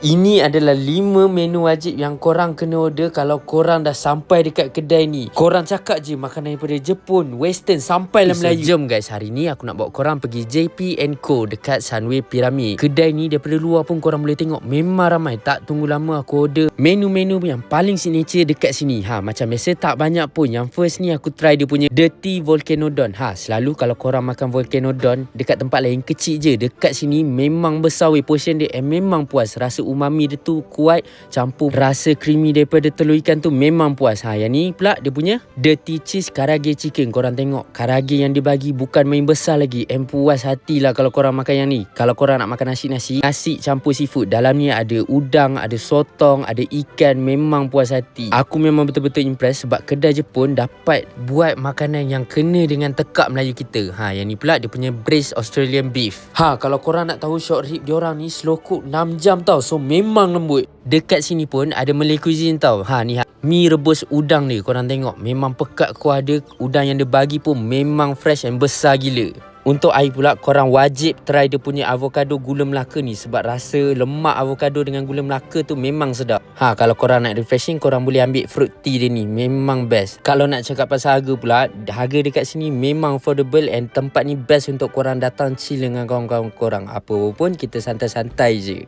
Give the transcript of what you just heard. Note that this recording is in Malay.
Ini adalah 5 menu wajib yang korang kena order kalau korang dah sampai dekat kedai ni. Korang cakap je makanan daripada Jepun, Western sampailah Melayu. Jom guys, hari ni aku nak bawa korang pergi JP & Co dekat Sunway Pyramid. Kedai ni daripada luar pun korang boleh tengok memang ramai. Tak tunggu lama aku order menu-menu yang paling signature dekat sini. Macam biasa tak banyak pun. Yang first ni aku try dia punya Dirty Volcanodon. Selalu kalau korang makan Volcanodon dekat tempat lain kecil je, dekat sini memang besar portion dia, memang puas. Rasa umami dia tu kuat, campur rasa creamy daripada telur ikan tu memang puas. Yang ni pula dia punya Dirty Cheese Karage Chicken. Korang tengok karage yang dia bagi bukan main besar lagi. Puas hatilah kalau korang makan yang ni. Kalau korang nak makan nasi campur seafood, dalam ni ada udang, ada sotong, ada ikan, memang puas hati. Aku memang betul-betul impress sebab kedai Jepun dapat buat makanan yang kena dengan tekak Melayu kita. Yang ni pula dia punya braised Australian beef. Kalau korang nak tahu short rib diorang ni slow cook 6 jam tau. So memang lembut. Dekat sini pun ada Malay cuisine tau. Ni mi rebus udang dia. Korang tengok memang pekat kuah dia. Udang yang dia bagi pun memang fresh and besar gila. Untuk air pula, korang wajib try dia punya avocado gula Melaka ni sebab rasa lemak avocado dengan gula Melaka tu memang sedap. Kalau korang nak refreshing, korang boleh ambil fruit tea dia ni. Memang best. Kalau nak cakap pasal harga pula, harga dekat sini memang affordable and tempat ni best untuk korang datang chill dengan kawan-kawan korang. Apa pun kita santai-santai je.